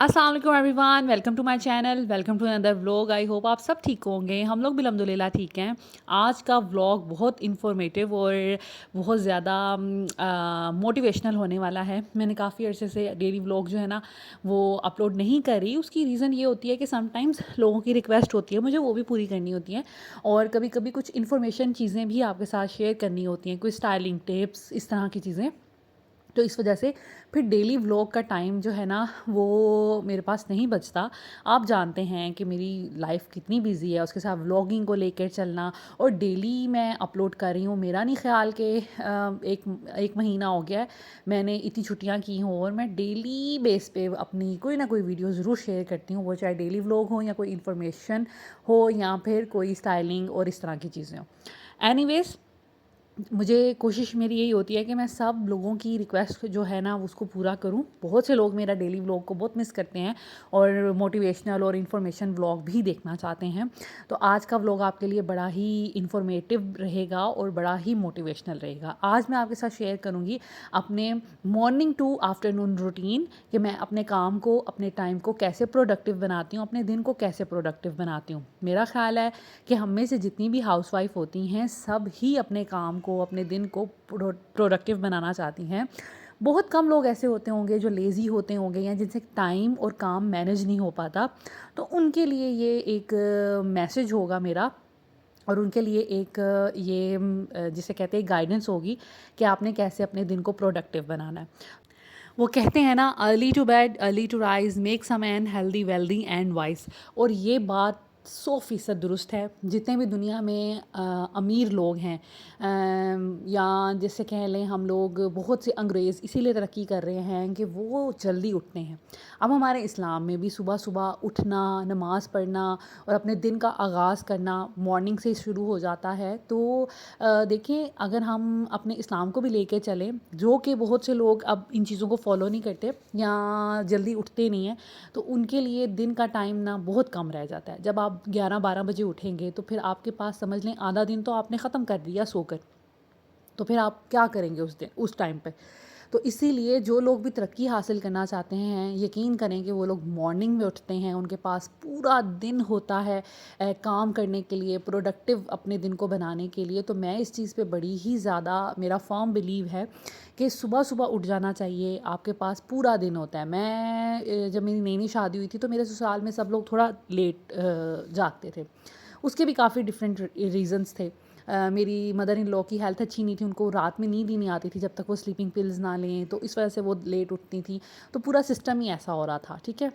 अस्सलाम वालेकुम everyone, welcome to my channel, welcome to another vlog. I hope आप सब ठीक होंगे। हम लोग भी अल्हम्दुलिल्लाह ठीक हैं। आज का व्लॉग बहुत इन्फॉर्मेटिव और बहुत ज़्यादा मोटिवेशनल होने वाला है। मैंने काफ़ी अरसे से डेली व्लॉग जो है ना वो अपलोड नहीं कर रही। उसकी रीज़न ये होती है कि समटाइम्स लोगों की रिक्वेस्ट होती है, मुझे वो भी पूरी करनी होती है, और कभी कभी कुछ इन्फॉर्मेशन चीज़ें भी आपके साथ शेयर करनी होती हैं, कोई स्टाइलिंग टिप्स, इस तरह की चीज़ें। तो इस वजह से फिर डेली व्लॉग का टाइम जो है ना वो मेरे पास नहीं बचता। आप जानते हैं कि मेरी लाइफ कितनी बिजी है, उसके साथ व्लॉगिंग को लेकर चलना, और डेली मैं अपलोड कर रही हूँ। मेरा नहीं ख्याल कि एक महीना हो गया है मैंने इतनी छुट्टियाँ की हों, और मैं डेली बेस पे अपनी कोई ना कोई वीडियो ज़रूर शेयर करती हूँ, वो चाहे डेली व्लॉग हो या कोई इन्फॉर्मेशन हो या फिर कोई स्टाइलिंग और इस तरह की चीज़ें हों। एनीवेज़, मुझे कोशिश मेरी यही होती है कि मैं सब लोगों की रिक्वेस्ट जो है ना उसको पूरा करूं। बहुत से लोग मेरा डेली व्लॉग को बहुत मिस करते हैं और मोटिवेशनल और इन्फॉर्मेशन व्लॉग भी देखना चाहते हैं। तो आज का व्लॉग आपके लिए बड़ा ही इन्फॉर्मेटिव रहेगा और बड़ा ही मोटिवेशनल रहेगा। आज मैं आपके साथ शेयर करूंगी अपने मॉर्निंग टू आफ्टरनून रूटीन, कि मैं अपने काम को, अपने टाइम को कैसे प्रोडक्टिव बनाती हूँ, अपने दिन को कैसे प्रोडक्टिव बनाती हूँ। मेरा ख्याल है कि हम में से जितनी भी हाउसवाइफ होती हैं सब ही अपने काम को, अपने दिन को प्रोडक्टिव बनाना चाहती हैं। बहुत कम लोग ऐसे होते होंगे जो लेज़ी होते होंगे या जिनसे टाइम और काम मैनेज नहीं हो पाता। तो उनके लिए ये एक मैसेज होगा मेरा, और उनके लिए एक जिसे कहते हैं गाइडेंस होगी कि आपने कैसे अपने दिन को प्रोडक्टिव बनाना है। वो कहते हैं ना, early to bed early to rise makes a man healthy wealthy and wise. और ये बात 100% दुरुस्त है। जितने भी दुनिया में अमीर लोग हैं, या जैसे कह लें हम लोग, बहुत से अंग्रेज़ इसीलिए तरक्की कर रहे हैं कि वो जल्दी उठते हैं। अब हमारे इस्लाम में भी सुबह सुबह उठना, नमाज़ पढ़ना और अपने दिन का आगाज़ करना मॉर्निंग से शुरू हो जाता है। तो देखें, अगर हम अपने इस्लाम को भी लेके चलें, जो कि बहुत से लोग अब इन चीज़ों को फॉलो नहीं करते या जल्दी उठते नहीं हैं, तो उनके लिए दिन का टाइम ना बहुत कम रह जाता है। जब आप 11-12 बजे उठेंगे तो फिर आपके पास समझ लें आधा दिन तो आपने ख़त्म कर दिया सोकर। तो फिर आप क्या करेंगे उस दिन, उस टाइम पे? तो इसीलिए जो लोग भी तरक्की हासिल करना चाहते हैं, यकीन करें कि वो लोग मॉर्निंग में उठते हैं, उनके पास पूरा दिन होता है काम करने के लिए, प्रोडक्टिव अपने दिन को बनाने के लिए। तो मैं इस चीज़ पे बड़ी ही ज़्यादा, मेरा फर्म बिलीव है कि सुबह सुबह उठ जाना चाहिए। आपके पास पूरा दिन होता है। मैं जब मेरी नई नई शादी हुई थी तो मेरे ससुराल में सब लोग थोड़ा लेट जागते थे। उसके भी काफ़ी डिफरेंट रीज़न्स थे। मेरी मदर इन लॉ की हेल्थ अच्छी नहीं थी, उनको रात में नींद ही नहीं आती थी जब तक वो स्लीपिंग पिल्स ना लें, तो इस वजह से वो लेट उठती थी। तो पूरा सिस्टम ही ऐसा हो रहा था, ठीक है।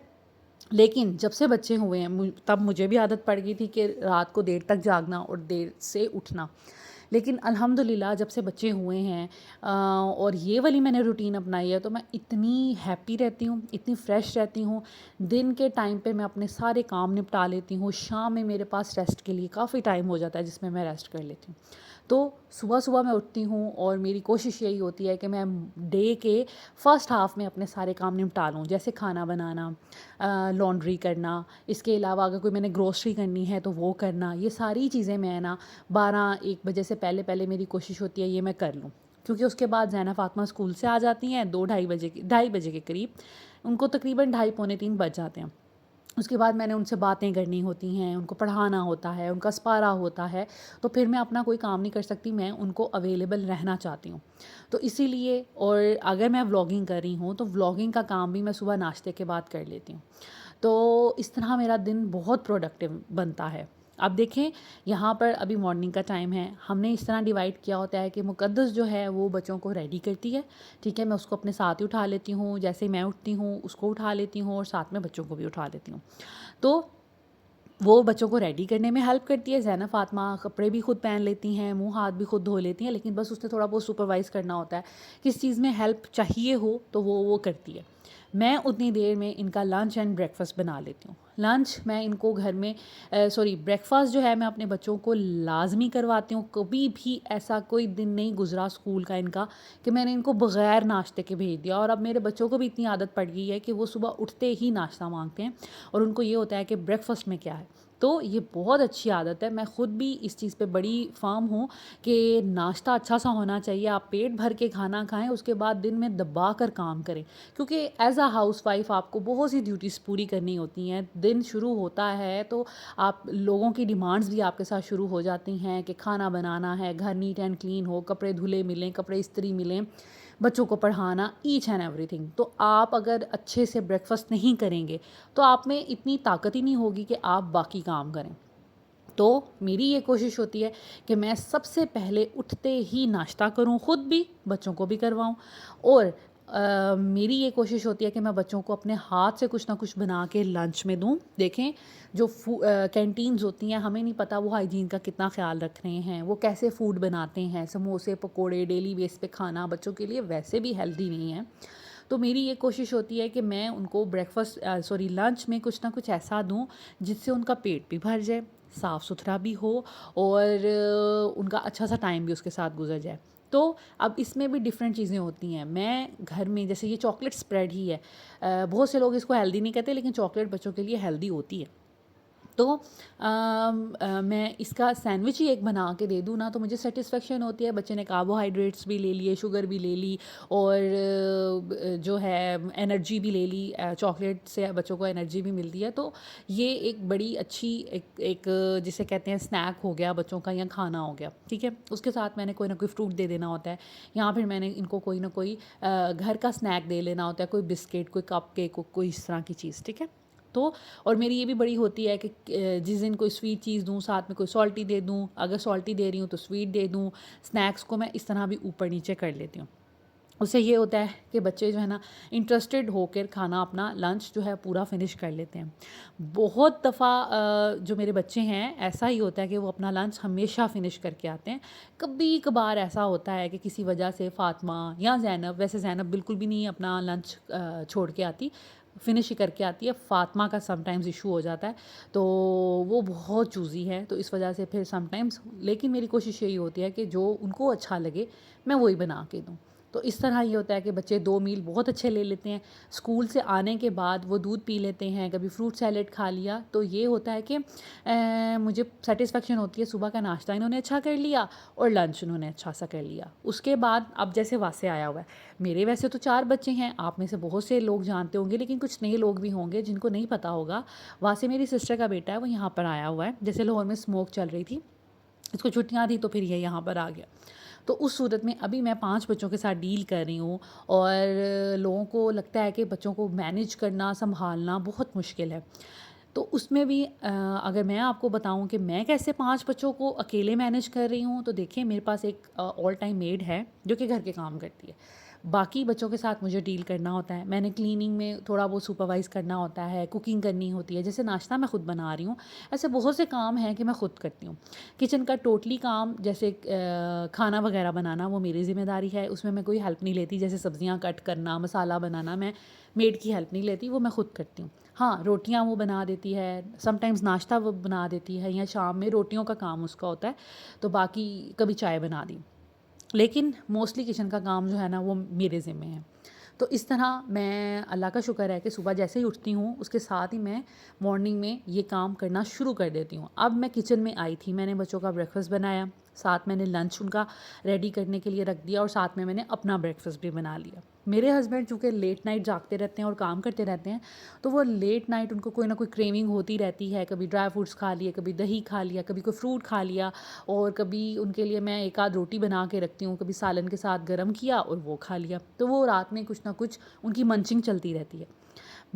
लेकिन जब से बच्चे हुए हैं तब मुझे भी आदत पड़ गई थी कि रात को देर तक जागना और देर से उठना। लेकिन अल्हम्दुलिल्लाह जब से बच्चे हुए हैं और ये वाली मैंने रूटीन अपनाई है, तो मैं इतनी हैप्पी रहती हूँ, इतनी फ्रेश रहती हूँ। दिन के टाइम पे मैं अपने सारे काम निपटा लेती हूँ। शाम में मेरे पास रेस्ट के लिए काफ़ी टाइम हो जाता है जिसमें मैं रेस्ट कर लेती हूँ। तो सुबह सुबह मैं उठती हूँ और मेरी कोशिश यही होती है कि मैं डे के फर्स्ट हाफ में अपने सारे काम निपटा लूँ, जैसे खाना बनाना, लॉन्ड्री करना, इसके अलावा अगर कोई मैंने ग्रोसरी करनी है तो वो करना। ये सारी चीज़ें मैं ना 12-1 बजे से पहले पहले मेरी कोशिश होती है ये मैं कर लूँ, क्योंकि उसके बाद ज़ैना फ़ातिमा स्कूल से आ जाती हैं 2-2:30 बजे के करीब। उनको तकरीबन 2:30-3 बज जाते हैं। उसके बाद मैंने उनसे बातें करनी होती हैं, उनको पढ़ाना होता है, उनका स्पारा होता है। तो फिर मैं अपना कोई काम नहीं कर सकती, मैं उनको अवेलेबल रहना चाहती हूँ। तो इसीलिए, और अगर मैं व्लॉगिंग कर रही हूँ तो व्लॉगिंग का काम भी मैं सुबह नाश्ते के बाद कर लेती हूँ। तो इस तरह मेरा दिन बहुत प्रोडक्टिव बनता है। अब देखें, यहाँ पर अभी मॉर्निंग का टाइम है। हमने इस तरह डिवाइड किया होता है कि मुक़द्दस जो है वो बच्चों को रेडी करती है, ठीक है। मैं उसको अपने साथ ही उठा लेती हूँ, जैसे ही मैं उठती हूँ उसको उठा लेती हूँ और साथ में बच्चों को भी उठा लेती हूँ। तो वो बच्चों को रेडी करने में हेल्प करती है। ज़ैना फ़ातिमा कपड़े भी खुद पहन लेती हैं, मुँह हाथ भी खुद धो लेती हैं, लेकिन बस उसने थोड़ा बहुत सुपरवाइज़ करना होता है। किस चीज़ में हेल्प चाहिए हो तो वो करती है। मैं उतनी देर में इनका लंच एंड ब्रेकफास्ट बना लेती हूँ। लंच मैं इनको घर में ब्रेकफास्ट जो है मैं अपने बच्चों को लाजमी करवाती हूँ। कभी भी ऐसा कोई दिन नहीं गुजरा स्कूल का इनका कि मैंने इनको बग़ैर नाश्ते के भेज दिया। और अब मेरे बच्चों को भी इतनी आदत पड़ गई है कि वो सुबह उठते ही नाश्ता मांगते हैं और उनको ये होता है कि ब्रेकफास्ट में क्या है। तो ये बहुत अच्छी आदत है। मैं ख़ुद भी इस चीज़ पे बड़ी फ़र्म हूँ कि नाश्ता अच्छा सा होना चाहिए। आप पेट भर के खाना खाएं, उसके बाद दिन में दबा कर काम करें, क्योंकि एज़ अ हाउसवाइफ़ आपको बहुत सी ड्यूटीज़ पूरी करनी होती हैं। दिन शुरू होता है तो आप लोगों की डिमांड्स भी आपके साथ शुरू हो जाती हैं कि खाना बनाना है, घर नीट एंड क्लीन हो, कपड़े धुले मिलें, कपड़े इस्त्री मिलें, बच्चों को पढ़ाना, ईच एंड एवरीथिंग। तो आप अगर अच्छे से ब्रेकफास्ट नहीं करेंगे तो आप में इतनी ताकत ही नहीं होगी कि आप बाकी काम करें। तो मेरी ये कोशिश होती है कि मैं सबसे पहले उठते ही नाश्ता करूं, ख़ुद भी बच्चों को भी करवाऊं। और मेरी ये कोशिश होती है कि मैं बच्चों को अपने हाथ से कुछ ना कुछ बना के लंच में दूं। देखें, जो कैंटीन्स होती हैं, हमें नहीं पता वो हाइजीन का कितना ख्याल रख रहे हैं, वो कैसे फ़ूड बनाते हैं। समोसे पकोड़े डेली बेस पे खाना बच्चों के लिए वैसे भी हेल्दी नहीं है। तो मेरी ये कोशिश होती है कि मैं उनको लंच में कुछ ना कुछ ऐसा दूं जिससे उनका पेट भी भर जाए, साफ़ सुथरा भी हो और उनका अच्छा सा टाइम भी उसके साथ गुजर जाए। तो अब इसमें भी डिफरेंट चीज़ें होती हैं। मैं घर में जैसे ये चॉकलेट स्प्रेड ही है, बहुत से लोग इसको हेल्दी नहीं कहते, लेकिन चॉकलेट बच्चों के लिए हेल्दी होती है। तो मैं इसका सैंडविच ही एक बना के दे दूँ ना, तो मुझे सेटिस्फेक्शन होती है। बच्चे ने कार्बोहाइड्रेट्स भी ले लिए, शुगर भी ले ली और जो है एनर्जी भी ले ली। चॉकलेट से बच्चों को एनर्जी भी मिलती है। तो ये एक बड़ी अच्छी एक जिसे कहते हैं स्नैक हो गया बच्चों का, या खाना हो गया, ठीक है। उसके साथ मैंने कोई ना कोई फ्रूट दे देना होता है, या फिर मैंने इनको कोई ना कोई घर का स्नैक दे लेना होता है, कोई बिस्किट, कोई कप केक, कोई इस तरह की चीज़, ठीक है। तो और मेरी ये भी बड़ी होती है कि जिस दिन कोई स्वीट चीज़ दूँ, साथ में कोई सॉल्टी दे दूँ। अगर सॉल्टी दे रही हूँ तो स्वीट दे दूँ। स्नैक्स को मैं इस तरह भी ऊपर नीचे कर लेती हूँ। उससे ये होता है कि बच्चे जो है ना इंटरेस्टेड होकर खाना अपना लंच जो है पूरा फिनिश कर लेते हैं। बहुत दफ़ा जो मेरे बच्चे हैं ऐसा ही होता है कि वो अपना लंच हमेशा फिनिश करके आते हैं। कभी कभार ऐसा होता है कि किसी वजह से फ़ातिमा या ज़ैनब, वैसे ज़ैनब बिल्कुल भी नहीं अपना लंच छोड़ के आती, फिनिश ही करके आती है। फ़ातिमा का समटाइम्स इशू हो जाता है, तो वो बहुत चूज़ी है, तो इस वजह से फिर समटाइम्स, लेकिन मेरी कोशिश यही होती है कि जो उनको अच्छा लगे मैं वही बना के दूँ। तो इस तरह ये होता है कि बच्चे 2 मील बहुत अच्छे ले लेते हैं। स्कूल से आने के बाद वो दूध पी लेते हैं, कभी फ्रूट सैलेड खा लिया। तो ये होता है कि मुझे सेटिस्फेक्शन होती है, सुबह का नाश्ता इन्होंने अच्छा कर लिया और लंच उन्होंने अच्छा सा कर लिया। उसके बाद अब जैसे वासे आया हुआ है, मेरे वैसे तो 4 बच्चे हैं, आप में से बहुत से लोग जानते होंगे, लेकिन कुछ नए लोग भी होंगे जिनको नहीं पता होगा। वासे मेरी सिस्टर का बेटा है, वो यहाँ पर आया हुआ है। जैसे लाहौर में स्मोक चल रही थी, इसको छुट्टियाँ थी, तो फिर ये यहाँ पर आ गया। तो उस सूरत में अभी मैं 5 बच्चों के साथ डील कर रही हूँ और लोगों को लगता है कि बच्चों को मैनेज करना, सँभालना बहुत मुश्किल है। तो उसमें भी अगर मैं आपको बताऊँ कि मैं कैसे 5 बच्चों को अकेले मैनेज कर रही हूँ, तो देखिए मेरे पास एक ऑल टाइम मेड है जो कि घर के काम करती है। बाकी बच्चों के साथ मुझे डील करना होता है। मैंने क्लीनिंग में थोड़ा बहुत सुपरवाइज़ करना होता है, कुकिंग करनी होती है। जैसे नाश्ता मैं ख़ुद बना रही हूँ, ऐसे बहुत से काम हैं कि मैं ख़ुद करती हूँ। किचन का टोटली काम, जैसे खाना वगैरह बनाना, वो मेरी ज़िम्मेदारी है, उसमें मैं कोई हेल्प नहीं लेती। जैसे सब्ज़ियाँ कट करना, मसाला बनाना, मैं मेड की हेल्प नहीं लेती, वो मैं ख़ुद करती हूँ। हाँ, रोटियाँ वो बना देती है, समटाइम्स नाश्ता वो बना देती है, या शाम में रोटियों का काम उसका होता है, तो बाकी कभी चाय बना दी। लेकिन मोस्टली किचन का काम जो है ना वो मेरे ज़िम्मे है। तो इस तरह मैं, अल्लाह का शुक्र है कि सुबह जैसे ही उठती हूँ उसके साथ ही मैं मॉर्निंग में ये काम करना शुरू कर देती हूँ। अब मैं किचन में आई थी, मैंने बच्चों का ब्रेकफास्ट बनाया, साथ मैंने लंच उनका रेडी करने के लिए रख दिया और साथ में मैंने अपना ब्रेकफास्ट भी बना लिया। मेरे हस्बैंड चूँकि लेट नाइट जागते रहते हैं और काम करते रहते हैं, तो वो लेट नाइट उनको कोई ना कोई क्रेविंग होती रहती है। कभी ड्राई फ्रूट्स खा लिए, कभी दही खा लिया, कभी कोई फ्रूट खा लिया, और कभी उनके लिए मैं एक आध रोटी बना के रखती हूँ, कभी सालन के साथ गर्म किया और वो खा लिया। तो वो रात में कुछ ना कुछ उनकी मंचिंग चलती रहती है।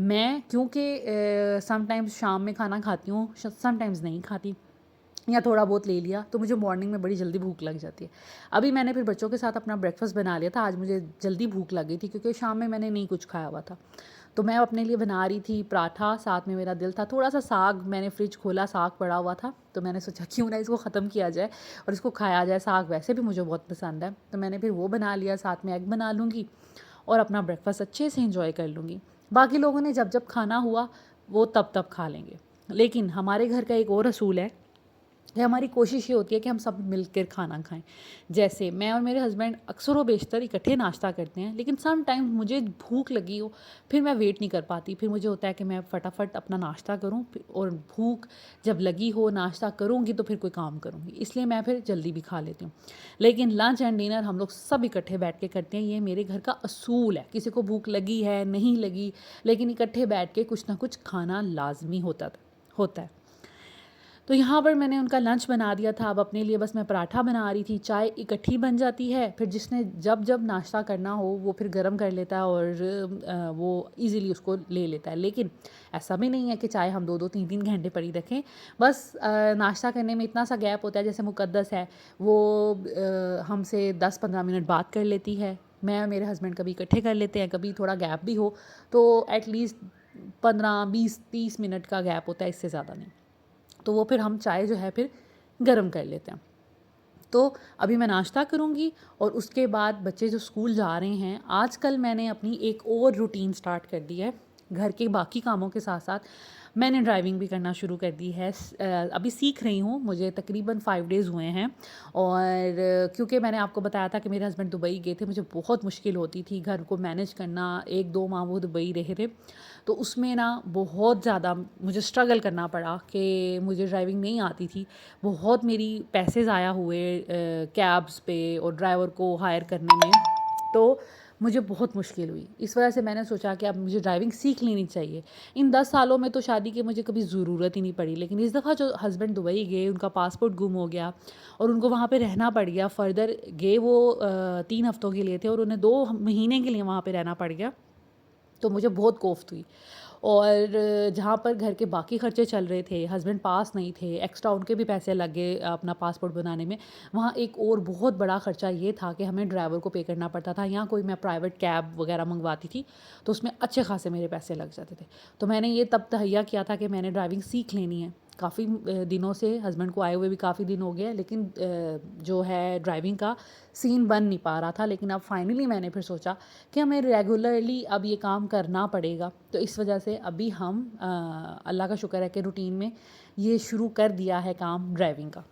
मैं क्योंकि समटाइम्स शाम में खाना खाती हूँ, समटाइम्स नहीं खाती, या थोड़ा बहुत ले लिया, तो मुझे मॉर्निंग में बड़ी जल्दी भूख लग जाती है। अभी मैंने फिर बच्चों के साथ अपना ब्रेकफास्ट बना लिया था। आज मुझे जल्दी भूख लग गई थी क्योंकि शाम में मैंने नहीं कुछ खाया हुआ था। तो मैं अपने लिए बना रही थी पराठा, साथ में मेरा दिल था थोड़ा सा साग, मैंने फ्रिज खोला, साग पड़ा हुआ था, तो मैंने सोचा क्यों ना इसको ख़त्म किया जाए और इसको खाया जाए। साग वैसे भी मुझे बहुत पसंद है, तो मैंने फिर वो बना लिया, साथ में एग बना लूँगी और अपना ब्रेकफास्ट अच्छे से इंजॉय कर लूँगी। बाकी लोगों ने जब जब खाना हुआ वो तब तब खा लेंगे। लेकिन हमारे घर का एक और असूल है कि हमारी कोशिश ये होती है कि हम सब मिलकर खाना खाएं। जैसे मैं और मेरे हस्बैंड अक्सर व बेशतर इकट्ठे नाश्ता करते हैं, लेकिन सम टाइम मुझे भूख लगी हो, फिर मैं वेट नहीं कर पाती, फिर मुझे होता है कि मैं फटाफट अपना नाश्ता करूं, और भूख जब लगी हो नाश्ता करूंगी तो फिर कोई काम करूंगी, इसलिए मैं फिर जल्दी भी खा लेती हूँ। लेकिन लंच एंड डिनर हम लोग सब इकट्ठे बैठ के करते हैं, ये मेरे घर का असूल है। किसी को भूख लगी है नहीं लगी, लेकिन इकट्ठे बैठ के कुछ ना कुछ खाना लाजमी होता है। तो यहाँ पर मैंने उनका लंच बना दिया था, अब अपने लिए बस मैं पराठा बना रही थी। चाय इकट्ठी बन जाती है, फिर जिसने जब जब नाश्ता करना हो वो फिर गर्म कर लेता है और वो इजीली उसको ले लेता है। लेकिन ऐसा भी नहीं है कि चाय हम 2-2 3-3 घंटे पड़ी रखें। बस नाश्ता करने में इतना सा गैप होता है, जैसे मुकद्दस है वो हमसे 10-15 मिनट बात कर लेती है, मैं और मेरे हस्बैंड कभी इकट्ठे कर लेते हैं, कभी थोड़ा गैप भी हो तो एटलीस्ट 15-20-30 मिनट का गैप होता है, इससे ज़्यादा नहीं। तो वो फिर हम चाय जो है फिर गर्म कर लेते हैं। तो अभी मैं नाश्ता करूँगी और उसके बाद बच्चे जो स्कूल जा रहे हैं, आजकल मैंने अपनी एक और रूटीन स्टार्ट कर दी है। घर के बाकी कामों के साथ साथ मैंने ड्राइविंग भी करना शुरू कर दी है। अभी सीख रही हूँ, मुझे तकरीबन 5 डेज़ हुए हैं। और क्योंकि मैंने आपको बताया था कि मेरे हस्बैंड दुबई गए थे, मुझे बहुत मुश्किल होती थी घर को मैनेज करना। 1-2 माह वो दुबई रहे थे, तो उसमें ना बहुत ज़्यादा मुझे स्ट्रगल करना पड़ा कि मुझे ड्राइविंग नहीं आती थी। बहुत मेरी पैसे ज़ाया हुए कैब्स पे और ड्राइवर को हायर करने में, तो मुझे बहुत मुश्किल हुई। इस वजह से मैंने सोचा कि अब मुझे ड्राइविंग सीख लेनी चाहिए। इन 10 सालों में तो शादी की मुझे कभी ज़रूरत ही नहीं पड़ी, लेकिन इस दफ़ा जो हस्बैंड दुबई गए, उनका पासपोर्ट गुम हो गया और उनको वहाँ पे रहना पड़ गया। फ़र्दर गए वो 3 हफ़्तों के लिए थे और उन्हें 2 महीने के लिए वहाँ पे रहना पड़ गया। तो मुझे बहुत कोफ्त हुई। और जहाँ पर घर के बाकी ख़र्चे चल रहे थे, हस्बैंड पास नहीं थे, एक्स्ट्रा उनके भी पैसे लग गए अपना पासपोर्ट बनाने में, वहाँ एक और बहुत बड़ा ख़र्चा ये था कि हमें ड्राइवर को पे करना पड़ता था। यहाँ कोई मैं प्राइवेट कैब वगैरह मंगवाती थी तो उसमें अच्छे खासे मेरे पैसे लग जाते थे। तो मैंने ये तब तहैया किया था कि मैंने ड्राइविंग सीख लेनी है। काफ़ी दिनों से हस्बैंड को आए हुए भी काफ़ी दिन हो गए, लेकिन जो है ड्राइविंग का सीन बन नहीं पा रहा था। लेकिन अब फाइनली मैंने फिर सोचा कि हमें रेगुलरली अब ये काम करना पड़ेगा। तो इस वजह से अभी हम अल्लाह का शुक्र है कि रूटीन में ये शुरू कर दिया है काम ड्राइविंग का।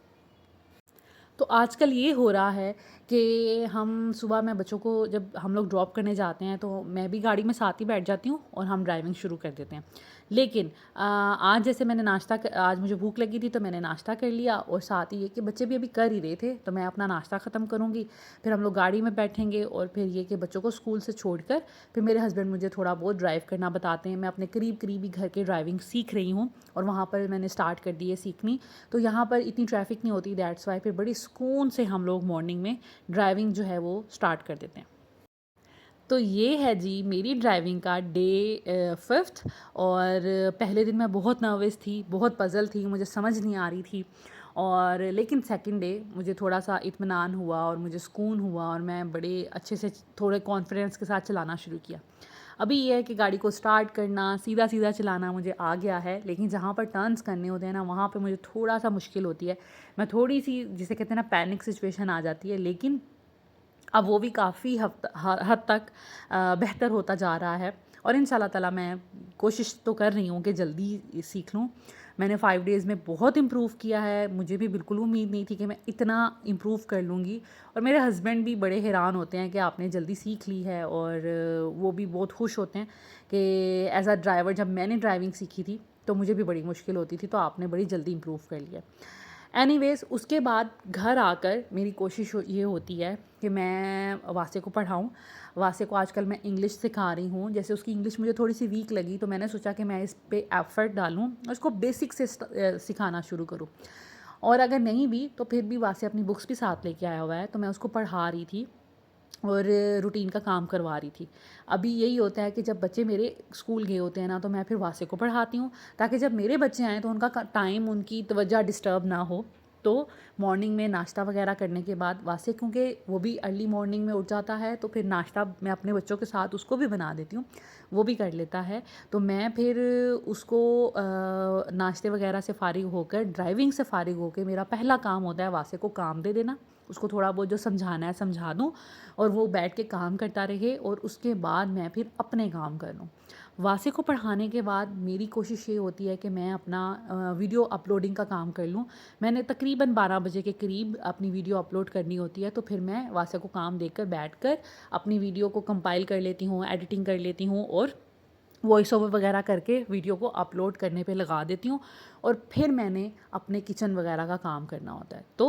तो आजकल ये हो रहा है कि हम सुबह में बच्चों को जब हम लोग ड्रॉप करने जाते हैं तो मैं भी गाड़ी में साथ ही बैठ जाती हूँ और हम ड्राइविंग शुरू कर देते हैं। लेकिन आज जैसे मैंने आज मुझे भूख लगी थी तो मैंने नाश्ता कर लिया, और साथ ही ये कि बच्चे भी अभी कर ही रहे थे तो मैं अपना नाश्ता ख़त्म करूँगी, फिर हम लोग गाड़ी में बैठेंगे और फिर ये कि बच्चों को स्कूल से छोड़कर फिर मेरे हस्बैंड मुझे थोड़ा बहुत ड्राइव करना बताते हैं। मैं अपने करीब ही घर के ड्राइविंग सीख रही हूँ और वहाँ पर मैंने स्टार्ट कर दी है सीखनी। तो यहाँ पर इतनी ट्रैफिक नहीं होती, दैट्स वाई फिर बड़ी सुकून से हम लोग मॉर्निंग में ड्राइविंग जो है वो स्टार्ट कर देते हैं। तो ये है जी मेरी ड्राइविंग का डे 5th। और पहले दिन मैं बहुत नर्वस थी, बहुत पज़ल थी, मुझे समझ नहीं आ रही थी। और लेकिन सेकंड डे मुझे थोड़ा-सा इत्मीनान हुआ और मुझे सुकून हुआ और मैं बड़े अच्छे से थोड़े कॉन्फिडेंस के साथ चलाना शुरू किया। अभी ये है कि गाड़ी को स्टार्ट करना, सीधा-सीधा चलाना मुझे आ गया है, लेकिन जहाँ पर टर्न्स करने होते हैं ना, वहाँ पे मुझे थोड़ा-सा मुश्किल होती है। मैं थोड़ी-सी जिसे कहते हैं ना पैनिक सिचुएशन आ जाती है, लेकिन अब वो भी काफ़ी हद तक बेहतर होता जा रहा है। और इंशाल्लाह ताला मैं कोशिश तो कर रही हूँ कि जल्दी सीख लूँ। मैंने 5 डेज़ में बहुत इम्प्रूव किया है, मुझे भी बिल्कुल उम्मीद नहीं थी कि मैं इतना इम्प्रूव कर लूँगी। और मेरे हस्बैंड भी बड़े हैरान होते हैं कि आपने जल्दी सीख ली है, और वो भी बहुत खुश होते हैं कि एज़ अ ड्राइवर जब मैंने ड्राइविंग सीखी थी तो मुझे भी बड़ी मुश्किल होती थी, तो आपने बड़ी जल्दी इम्प्रूव कर लिया। एनीवेज़ उसके बाद घर आकर मेरी कोशिश ये होती है कि मैं वासे को पढ़ाऊँ। वासे को आजकल मैं इंग्लिश सिखा रही हूँ। जैसे उसकी इंग्लिश मुझे थोड़ी सी वीक लगी तो मैंने सोचा कि मैं इस पे एफ़र्ट डालूँ और उसको बेसिक से सिखाना शुरू करूँ। और अगर नहीं भी तो फिर भी वासे अपनी बुक्स भी साथ लेके आया हुआ है, तो मैं उसको पढ़ा रही थी और रूटीन का काम करवा रही थी। अभी यही होता है कि जब बच्चे मेरे स्कूल गए होते हैं ना, तो मैं फिर वासे को पढ़ाती हूँ, ताकि जब मेरे बच्चे आएँ तो उनका टाइम, उनकी तवज्जो डिस्टर्ब ना हो। तो मॉर्निंग में नाश्ता वगैरह करने के बाद वासे, क्योंकि वो भी अर्ली मॉर्निंग में उठ जाता है, तो फिर नाश्ता मैं अपने बच्चों के साथ उसको भी बना देती हूँ, वो भी कर लेता है। तो मैं फिर उसको नाश्ते वगैरह से फ़ारिग होकर, ड्राइविंग से फ़ारिग होकर मेरा पहला काम होता है वासे को काम दे देना। उसको थोड़ा बहुत जो समझाना है समझा दूँ और वो बैठ के काम करता रहे, और उसके बाद मैं फिर अपने काम कर लूँ। वासे को पढ़ाने के बाद मेरी कोशिश ये होती है कि मैं अपना वीडियो अपलोडिंग का काम कर लूँ। मैंने तकरीबन 12 बजे के करीब अपनी वीडियो अपलोड करनी होती है, तो फिर मैं वासे को काम देकर बैठकर अपनी वीडियो को कंपाइल कर लेती हूँ, एडिटिंग कर लेती हूँ और वॉइस ओवर वगैरह करके वीडियो को अपलोड करने पे लगा देती हूँ। और फिर मैंने अपने किचन वगैरह का काम करना होता है। तो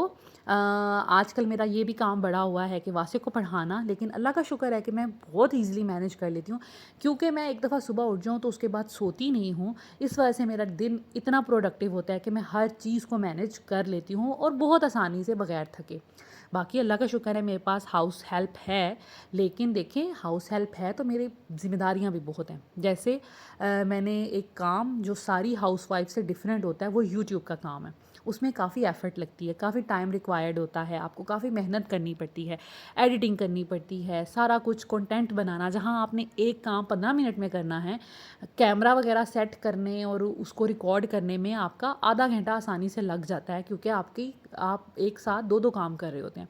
आजकल मेरा ये भी काम बढ़ा हुआ है कि वासे को पढ़ाना, लेकिन अल्लाह का शुक्र है कि मैं बहुत ईज़िली मैनेज कर लेती हूँ, क्योंकि मैं एक दफ़ा सुबह उठ जाऊँ तो उसके बाद सोती नहीं हूँ। इस वजह से मेरा दिन इतना प्रोडक्टिव होता है कि मैं हर चीज़ को मैनेज कर लेती हूँ और बहुत आसानी से बगैर थके। बाकी अल्लाह का शुक्र है मेरे पास हाउस हेल्प है, लेकिन देखें हाउस हेल्प है तो मेरी ज़िम्मेदारियाँ भी बहुत हैं। जैसे मैंने एक काम जो सारी हाउसवाइफ से डिफरेंट होता है वो यूट्यूब का काम है। उसमें काफ़ी एफ़र्ट लगती है, काफ़ी टाइम रिक्वायर्ड होता है, आपको काफ़ी मेहनत करनी पड़ती है, एडिटिंग करनी पड़ती है, सारा कुछ कंटेंट बनाना। जहाँ आपने एक काम 15 मिनट में करना है, कैमरा वगैरह सेट करने और उसको रिकॉर्ड करने में आपका आधा घंटा आसानी से लग जाता है, क्योंकि आप एक साथ दो दो काम कर रहे होते हैं।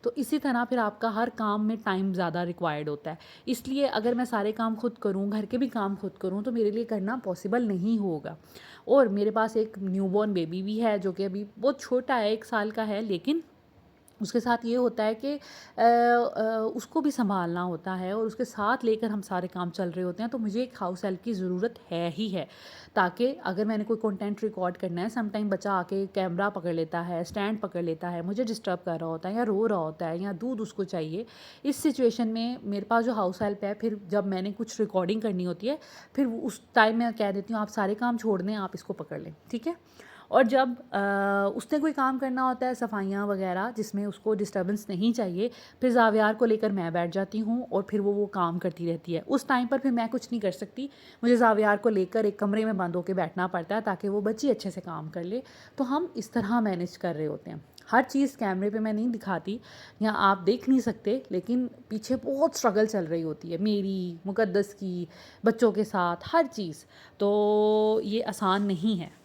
तो इसी तरह फिर आपका हर काम में टाइम ज़्यादा रिक्वायर्ड होता है। इसलिए अगर मैं सारे काम खुद करूँ, घर के भी काम खुद करूँ, तो मेरे लिए करना पॉसिबल नहीं होगा। और मेरे पास एक न्यूबॉर्न बेबी भी है जो कि अभी बहुत छोटा है, 1 साल का है, लेकिन उसके साथ ये होता है कि उसको भी सँभालना होता है और उसके साथ लेकर हम सारे काम चल रहे होते हैं। तो मुझे एक हाउस हेल्प की ज़रूरत है ही है, ताकि अगर मैंने कोई कंटेंट रिकॉर्ड करना है, सम टाइम बच्चा आके कैमरा पकड़ लेता है, स्टैंड पकड़ लेता है, मुझे डिस्टर्ब कर रहा होता है या रो रहा होता है या दूध उसको चाहिए। इस सिचुएशन में मेरे पास जो हाउस हेल्प है, फिर जब मैंने कुछ रिकॉर्डिंग करनी होती है, फिर उस टाइम मैं कह देती हूँ आप सारे काम छोड़ दें, आप इसको पकड़ लें, ठीक है। और जब उसने कोई काम करना होता है, सफाइयाँ वगैरह, जिसमें उसको डिस्टर्बेंस नहीं चाहिए, फिर ज़ावियार को लेकर मैं बैठ जाती हूँ और फिर वो काम करती रहती है। उस टाइम पर फिर मैं कुछ नहीं कर सकती, मुझे ज़ावियार को लेकर एक कमरे में बंद होकर बैठना पड़ता है ताकि वो बच्ची अच्छे से काम कर ले। तो हम इस तरह मैनेज कर रहे होते हैं। हर चीज़ कैमरे पे मैं नहीं दिखाती या आप देख नहीं सकते, लेकिन पीछे बहुत स्ट्रगल चल रही होती है मेरी, मुक़द्दस की, बच्चों के साथ, हर चीज़। तो ये आसान नहीं है।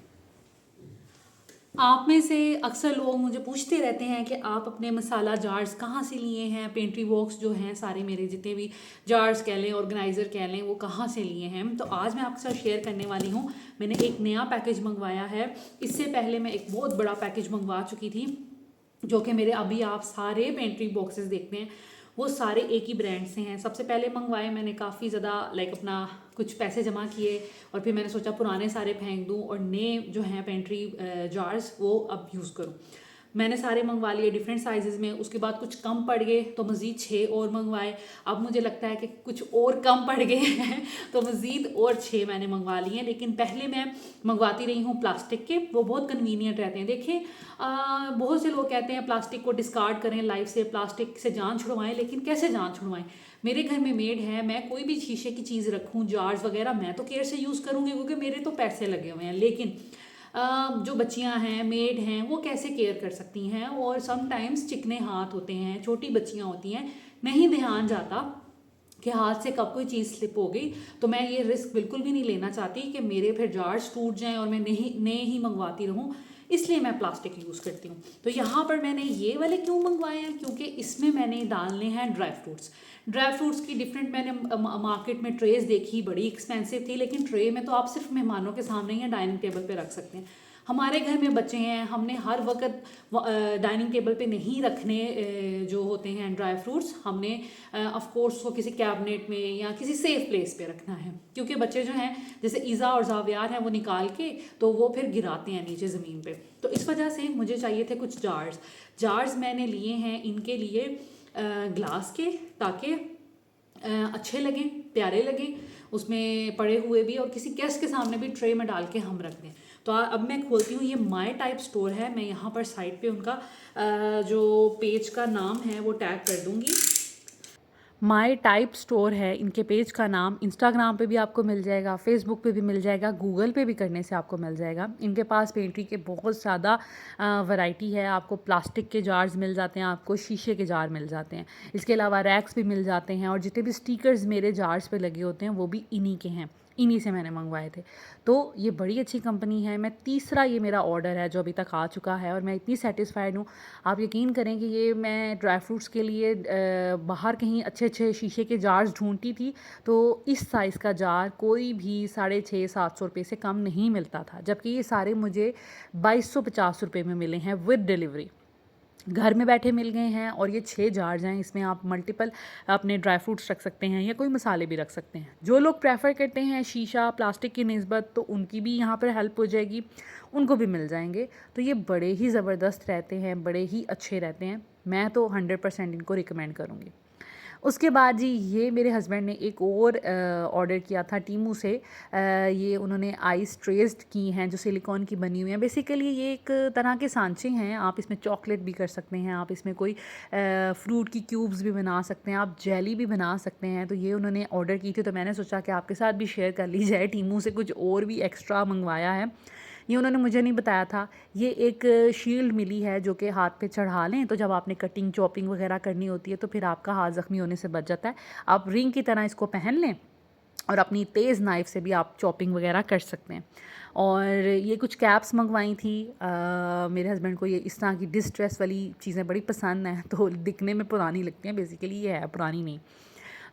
आप में से अक्सर लोग मुझे पूछते रहते हैं कि आप अपने मसाला जार्स कहाँ से लिए हैं, पेंट्री बॉक्स जो हैं सारे मेरे जितने भी जार्स कह लें, ऑर्गेनाइज़र कह लें, वो कहाँ से लिए हैं। तो आज मैं आपके साथ शेयर करने वाली हूँ। मैंने एक नया पैकेज मंगवाया है। इससे पहले मैं एक बहुत बड़ा पैकेज मंगवा चुकी थी, जो कि मेरे अभी आप सारे पेंट्री बॉक्सेस देखते हैं वो सारे एक ही ब्रांड से हैं। सबसे पहले मंगवाए मैंने काफ़ी ज़्यादा अपना कुछ पैसे जमा किए और फिर मैंने सोचा पुराने सारे फेंक दूँ और नए जो हैं पेंट्री जार्स वो अब यूज़ करूँ। मैंने सारे मंगवा लिए डिफरेंट साइज़ में। उसके बाद कुछ कम पड़ गए तो मज़ीद 6 और मंगवाए। अब मुझे लगता है कि कुछ और कम पड़ गए हैं तो मज़ीद और 6 मैंने मंगवा लिए हैं। लेकिन पहले मैं मंगवाती रही हूँ प्लास्टिक के, वो बहुत कन्वीनियंट रहते हैं। देखिए बहुत से लोग कहते हैं प्लास्टिक को डिस्कार्ड करें लाइफ से, प्लास्टिक से जान छुड़वाएं, लेकिन कैसे जान छुड़वाएं। मेरे घर में मेड है, मैं कोई भी शीशे की चीज़ रखूँ, जार्स वगैरह, मैं तो केयर से यूज़ करूँगी क्योंकि मेरे तो पैसे लगे हुए हैं। लेकिन जो बच्चियां हैं, मेड हैं, वो कैसे केयर कर सकती हैं। और समटाइम्स चिकने हाथ होते हैं, छोटी बच्चियां होती हैं, नहीं ध्यान जाता कि हाथ से कब कोई चीज़ स्लिप हो गई। तो मैं ये रिस्क बिल्कुल भी नहीं लेना चाहती कि मेरे फिर जार्स टूट जाएं और मैं नहीं नए ही मंगवाती रहूं, इसलिए मैं प्लास्टिक यूज़ करती हूँ। तो यहाँ पर मैंने ये वाले क्यों मंगवाए हैं, क्योंकि इसमें मैंने डालने हैं ड्राई फ्रूट्स की डिफरेंट। मैंने मार्केट में ट्रेज देखी, बड़ी एक्सपेंसिव थी, लेकिन ट्रे में तो आप सिर्फ मेहमानों के सामने या डाइनिंग टेबल पे रख सकते हैं। हमारे घर में बच्चे हैं, हमने हर वक्त डाइनिंग टेबल पे नहीं रखने जो होते हैं ड्राई फ्रूट्स, हमने ऑफ कोर्स उसको किसी कैबिनेट में या किसी सेफ प्लेस पे रखना है। क्योंकि बच्चे जो हैं जैसे ईज़ा और ज़ावियार हैं, वो निकाल के तो वो फिर गिराते हैं नीचे ज़मीन पे। तो इस वजह से मुझे चाहिए थे कुछ जार्स मैंने लिए हैं इनके लिए ग्लास के, ताकि अच्छे लगें, प्यारे लगें, उसमें पड़े हुए भी, और किसी गेस्ट के सामने भी ट्रे में डाल के हम रख दें। तो अब मैं खोलती हूँ। ये माई टाइप स्टोर है। मैं यहाँ पर साइड पे उनका जो पेज का नाम है वो टैग कर दूँगी। माई टाइप स्टोर है इनके पेज का नाम। इंस्टाग्राम पे भी आपको मिल जाएगा, फेसबुक पे भी मिल जाएगा, गूगल पे भी करने से आपको मिल जाएगा। इनके पास पेंट्री के बहुत ज़्यादा वैरायटी है। आपको प्लास्टिक के जार्स मिल जाते हैं, आपको शीशे के जार मिल जाते हैं, इसके अलावा रैक्स भी मिल जाते हैं, और जितने भी स्टिकर्स मेरे जार्स पे लगे होते हैं वो भी इन्हीं के हैं। इन्हीं से मैंने मंगवाए थे। तो ये बड़ी अच्छी कंपनी है। मैं तीसरा ये मेरा ऑर्डर है जो अभी तक आ चुका है और मैं इतनी सेटिस्फाइड हूँ। आप यकीन करें कि ये मैं ड्राई फ्रूट्स के लिए बाहर कहीं अच्छे-अच्छे शीशे के जार्स ढूँढती थी, तो इस साइज़ का जार कोई भी 650-700 रुपए से कम नहीं मिलता था। जबकि ये सारे मुझे 2250 रुपए में मिले हैं विद डिलीवरी। घर में बैठे मिल गए हैं और ये 6 जार्स हैं। इसमें आप मल्टीपल अपने ड्राई फ्रूट्स रख सकते हैं या कोई मसाले भी रख सकते हैं। जो लोग प्रेफर करते हैं शीशा प्लास्टिक की निस्बत, तो उनकी भी यहाँ पर हेल्प हो जाएगी, उनको भी मिल जाएंगे। तो ये बड़े ही ज़बरदस्त रहते हैं, बड़े ही अच्छे रहते हैं। मैं तो 100% इनको रिकमेंड करूँगी। उसके बाद जी ये मेरे हस्बैंड ने एक और ऑर्डर किया था टीमू से। ये उन्होंने आइस ट्रेस्ड की हैं जो सिलिकॉन की बनी हुई हैं। बेसिकली ये एक तरह के सांचे हैं। आप इसमें चॉकलेट भी कर सकते हैं, आप इसमें कोई फ्रूट की क्यूब्स भी बना सकते हैं, आप जेली भी बना सकते हैं। तो ये उन्होंने ऑर्डर की थी, तो मैंने सोचा कि आपके साथ भी शेयर कर ली जाए। टीमू से कुछ और भी एक्स्ट्रा मंगवाया है, ये उन्होंने मुझे नहीं बताया था। ये एक शील्ड मिली है जो कि हाथ पे चढ़ा लें, तो जब आपने कटिंग चॉपिंग वगैरह करनी होती है तो फिर आपका हाथ ज़ख्मी होने से बच जाता है। आप रिंग की तरह इसको पहन लें और अपनी तेज़ नाइफ़ से भी आप चॉपिंग वगैरह कर सकते हैं। और ये कुछ कैप्स मंगवाई थी। मेरे हस्बैंड को ये इस तरह की डिस्ट्रेस वाली चीज़ें बड़ी पसंद हैं, तो दिखने में पुरानी लगती हैं, बेसिकली ये है पुरानी नहीं।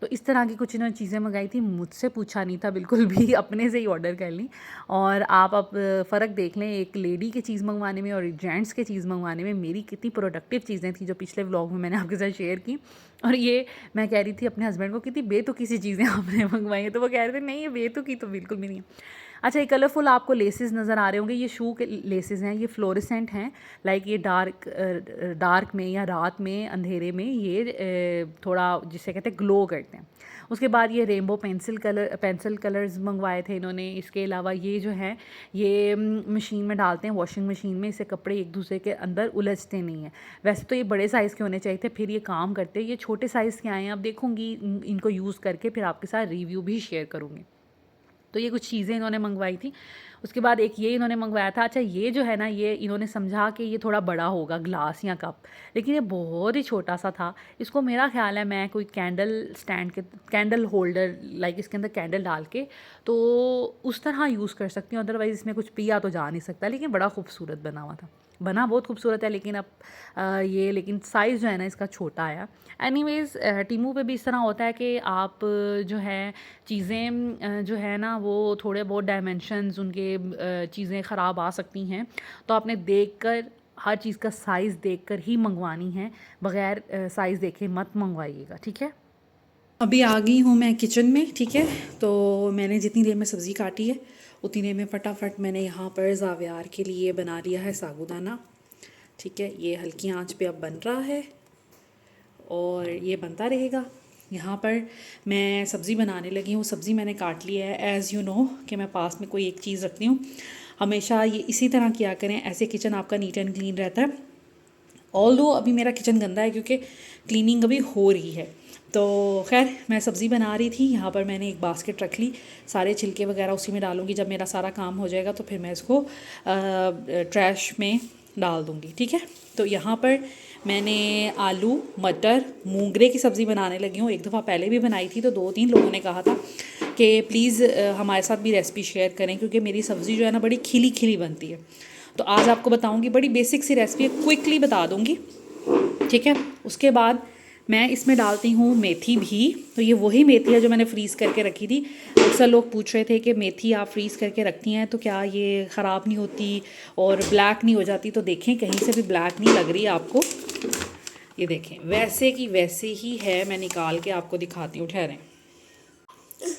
तो इस तरह की कुछ इन्होंने चीज़ें मंगाई थी, मुझसे पूछा नहीं था बिल्कुल भी, अपने से ही ऑर्डर कर ली। और आप अब फ़र्क देख लें एक लेडी की चीज़ मंगवाने में और एक जेंट्स की चीज़ मंगवाने में, मेरी कितनी प्रोडक्टिव चीज़ें थी जो पिछले व्लॉग में मैंने आपके साथ शेयर की। और ये मैं कह रही थी अपने हस्बैंड को कितनी बेतुकी सी चीज़ें आपने मंगवाई हैं, तो वो कह रहे थे नहीं ये बेतुकी तो बिल्कुल भी नहीं है। अच्छा, ये कलरफुल आपको लेसेस नज़र आ रहे होंगे, ये शू के लेसेस हैं, ये फ्लोरेसेंट हैं। लाइक ये डार्क में या रात में अंधेरे में ये थोड़ा जिसे कहते हैं ग्लो करते हैं। उसके बाद ये रेनबो पेंसिल कलर्स मंगवाए थे इन्होंने। इसके अलावा ये जो है ये मशीन में डालते हैं, वॉशिंग मशीन में, इससे कपड़े एक दूसरे के अंदर उलझते नहीं हैं। वैसे तो ये बड़े साइज़ के होने चाहिए थे, फिर ये काम करते, ये छोटे साइज़ के आए हैं। अब देखूँगी इनको यूज़ करके फिर आपके साथ रिव्यू भी शेयर करूँगी। तो ये कुछ चीज़ें इन्होंने मंगवाई थी। उसके बाद एक ये इन्होंने मंगवाया था। अच्छा, ये जो है ना, ये इन्होंने समझा कि ये थोड़ा बड़ा होगा ग्लास या कप, लेकिन ये बहुत ही छोटा सा था। इसको मेरा ख़्याल है मैं कोई कैंडल होल्डर लाइक इसके अंदर कैंडल डाल के तो उस तरह यूज़ कर सकती हूँ। अदरवाइज़ इसमें कुछ पिया तो जा नहीं सकता। लेकिन बड़ा खूबसूरत बना हुआ था, बना बहुत खूबसूरत है। लेकिन अब लेकिन साइज़ जो है ना इसका छोटा आया। एनीवेज़ टीमू पे भी इस तरह होता है कि आप जो है चीज़ें जो है ना वो थोड़े बहुत डायमेंशंस उनके चीज़ें ख़राब आ सकती हैं, तो आपने देखकर हर चीज़ का साइज़ देखकर ही मंगवानी है, बग़ैर साइज़ देखे मत मंगवाइएगा, ठीक है। अभी आ गई हूँ मैं किचन में, ठीक है। तो मैंने जितनी देर में सब्ज़ी काटी है उतनी देर में फटाफट मैंने यहाँ पर ज़ावियार के लिए बना लिया है साबूदाना, ठीक है। ये हल्की आंच पे अब बन रहा है और ये बनता रहेगा। यहाँ पर मैं सब्ज़ी बनाने लगी हूँ। सब्ज़ी मैंने काट ली है। एज़ यू नो कि मैं पास में कोई एक चीज़ रखती हूँ, हमेशा ये इसी तरह किया करें, ऐसे किचन आपका नीट एंड क्लीन रहता है। ऑल्दो अभी मेरा किचन गंदा है क्योंकि क्लीनिंग अभी हो रही है। तो खैर मैं सब्ज़ी बना रही थी, यहाँ पर मैंने एक बास्केट रख ली, सारे छिलके वगैरह उसी में डालूँगी। जब मेरा सारा काम हो जाएगा तो फिर मैं इसको ट्रैश में डाल दूँगी, ठीक है। तो यहाँ पर मैंने आलू मटर मूंगरे की सब्ज़ी बनाने लगी हूँ। एक दफ़ा पहले भी बनाई थी, तो 2-3 लोगों ने कहा था कि प्लीज़ हमारे साथ भी रेसिपी शेयर करें, क्योंकि मेरी सब्ज़ी जो है ना बड़ी खिली खिली बनती है। तो आज आपको बताऊँगी, बड़ी बेसिक सी रेसिपी है, क्विकली बता दूँगी, ठीक है। उसके बाद मैं इसमें डालती हूँ मेथी भी। तो ये वही मेथी है जो मैंने फ्रीज़ करके रखी थी। अक्सर लोग पूछ रहे थे कि मेथी आप फ्रीज़ करके रखती हैं तो क्या ये ख़राब नहीं होती और ब्लैक नहीं हो जाती। तो देखें कहीं से भी ब्लैक नहीं लग रही आपको, ये देखें वैसे की वैसे ही है। मैं निकाल के आपको दिखाती हूँ, ठहरें।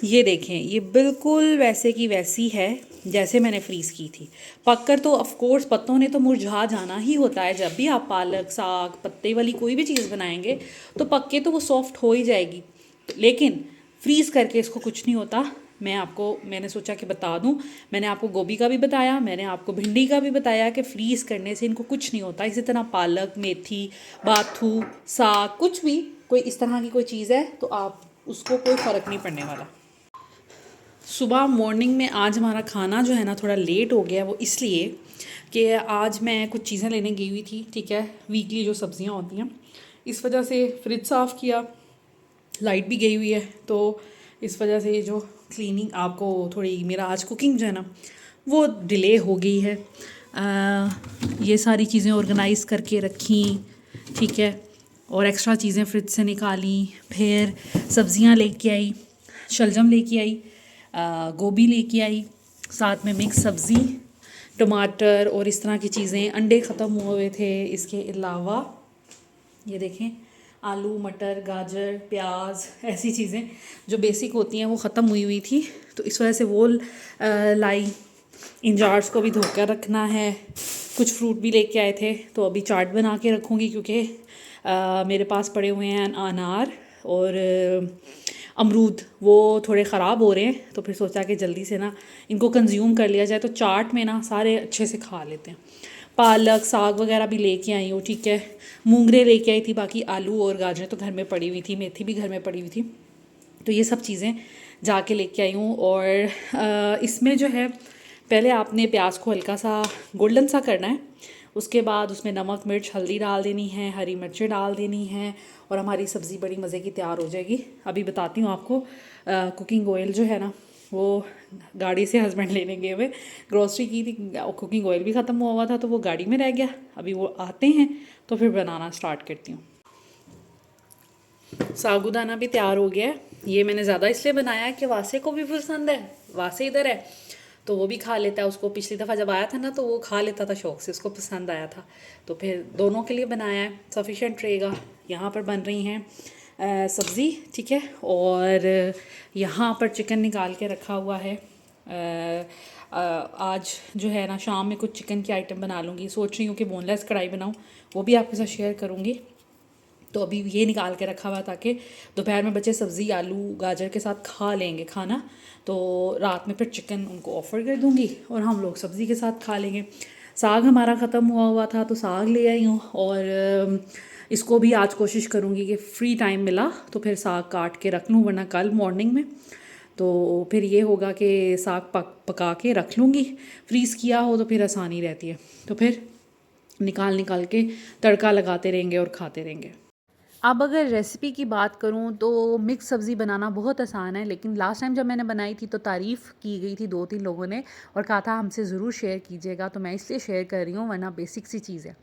ये देखें, ये बिल्कुल वैसे की वैसी है जैसे मैंने फ्रीज़ की थी। पककर तो ऑफ कोर्स पत्तों ने तो मुरझा जाना ही होता है। जब भी आप पालक साग पत्ते वाली कोई भी चीज़ बनाएंगे तो पक के तो वो सॉफ्ट हो ही जाएगी, लेकिन फ्रीज़ करके इसको कुछ नहीं होता। मैंने सोचा कि बता दूं। मैंने आपको गोभी का भी बताया, मैंने आपको भिंडी का भी बताया कि फ्रीज़ करने से इनको कुछ नहीं होता। इसी तरह पालक मेथी बाथू साग कुछ भी कोई इस तरह की कोई चीज़ है तो आप उसको कोई फ़र्क नहीं पड़ने वाला। सुबह मॉर्निंग में आज हमारा खाना जो है ना थोड़ा लेट हो गया, वो इसलिए कि आज मैं कुछ चीज़ें लेने गई हुई थी, ठीक है। वीकली जो सब्ज़ियां होती हैं, इस वजह से फ्रिज साफ़ किया, लाइट भी गई हुई है। तो इस वजह से ये जो क्लीनिंग आपको थोड़ी, मेरा आज कुकिंग जो है ना वो डिले हो गई है। ये सारी चीज़ें ऑर्गेनाइज़ करके रखी, ठीक है, और एक्स्ट्रा चीज़ें फ्रिज से निकाली, फिर सब्जियां लेके आई, शलजम लेके आई, गोभी लेके आई, साथ में मिक्स सब्ज़ी, टमाटर और इस तरह की चीज़ें। अंडे ख़त्म हुए थे, इसके अलावा ये देखें आलू, मटर, गाजर, प्याज, ऐसी चीज़ें जो बेसिक होती हैं वो ख़त्म हुई थी, तो इस वजह से वो लाई। इन जार्स को भी धोकर रखना है। कुछ फ्रूट भी लेके आए थे, तो अभी चाट बना के रखूँगी, क्योंकि मेरे पास पड़े हुए हैं अनार और अमरूद, वो थोड़े ख़राब हो रहे हैं, तो फिर सोचा कि जल्दी से ना इनको कंज्यूम कर लिया जाए, तो चाट में ना सारे अच्छे से खा लेते हैं। पालक, साग वगैरह भी लेके आई हूँ, ठीक है, मूंगरे लेके आई थी, बाकी आलू और गाजरें तो घर में पड़ी हुई थी, मेथी भी घर में पड़ी हुई थी, तो ये सब चीज़ें जाके लेके आई हूँ। और इसमें जो है पहले आपने प्याज को हल्का सा गोल्डन सा करना है, उसके बाद उसमें नमक, मिर्च, हल्दी डाल देनी है, हरी मिर्चें डाल देनी है, और हमारी सब्ज़ी बड़ी मज़े की तैयार हो जाएगी। अभी बताती हूँ आपको। कुकिंग ऑयल जो है ना वो गाड़ी से हस्बैंड लेने गए हुए, ग्रोसरी की थी, कुकिंग ऑयल भी ख़त्म हुआ था, तो वो गाड़ी में रह गया। अभी वो आते हैं तो फिर बनाना स्टार्ट करती हूँ। साबूदाना भी तैयार हो गया है। ये मैंने ज़्यादा इसलिए बनाया है कि वासे को भी पसंद है, वासे इधर है तो वो भी खा लेता है। उसको पिछली दफ़ा जब आया था ना तो वो खा लेता था शौक़ से, उसको पसंद आया था, तो फिर दोनों के लिए बनाया है, सफिशेंट रहेगा। यहाँ पर बन रही हैं सब्ज़ी, ठीक है, और यहाँ पर चिकन निकाल के रखा हुआ है। आज जो है ना शाम में कुछ चिकन की आइटम बना लूँगी, सोच रही हूँ कि बोनलेस कढ़ाई बनाऊँ, वो भी आपके साथ शेयर करूँगी। तो अभी ये निकाल के रखा हुआ ताकि दोपहर में बच्चे सब्ज़ी आलू गाजर के साथ खा लेंगे खाना, तो रात में फिर चिकन उनको ऑफ़र कर दूँगी और हम लोग सब्ज़ी के साथ खा लेंगे। साग हमारा ख़त्म हुआ था तो साग ले आई हूँ, और इसको भी आज कोशिश करूँगी कि फ्री टाइम मिला तो फिर साग काट के रख लूँ, वरना कल मॉर्निंग में तो फिर ये होगा कि साग पका के रख लूँगी। फ्रीज़ किया हो तो फिर आसानी रहती है, तो फिर निकाल के तड़का लगाते रहेंगे और खाते रहेंगे। अब अगर रेसिपी की बात करूं तो मिक्स सब्ज़ी बनाना बहुत आसान है, लेकिन लास्ट टाइम जब मैंने बनाई थी तो तारीफ़ की गई थी 2-3 लोगों ने और कहा था हमसे ज़रूर शेयर कीजिएगा, तो मैं इसलिए शेयर कर रही हूँ, वरना बेसिक सी चीज़ है।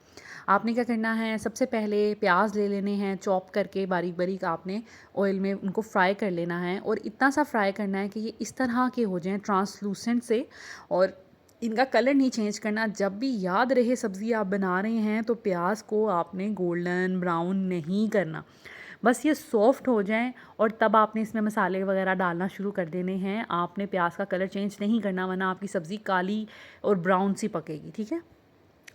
आपने क्या करना है, सबसे पहले प्याज ले लेने हैं चॉप करके बारीक बारीक, आपने ऑयल में उनको फ्राई कर लेना है, और इतना सा फ्राई करना है कि ये इस तरह के हो जाएँ ट्रांसलूसेंट से, और इनका कलर नहीं चेंज करना। जब भी याद रहे सब्ज़ी आप बना रहे हैं तो प्याज को आपने गोल्डन ब्राउन नहीं करना, बस ये सॉफ्ट हो जाएं और तब आपने इसमें मसाले वगैरह डालना शुरू कर देने हैं। आपने प्याज का कलर चेंज नहीं करना, वरना आपकी सब्ज़ी काली और ब्राउन सी पकेगी, ठीक है।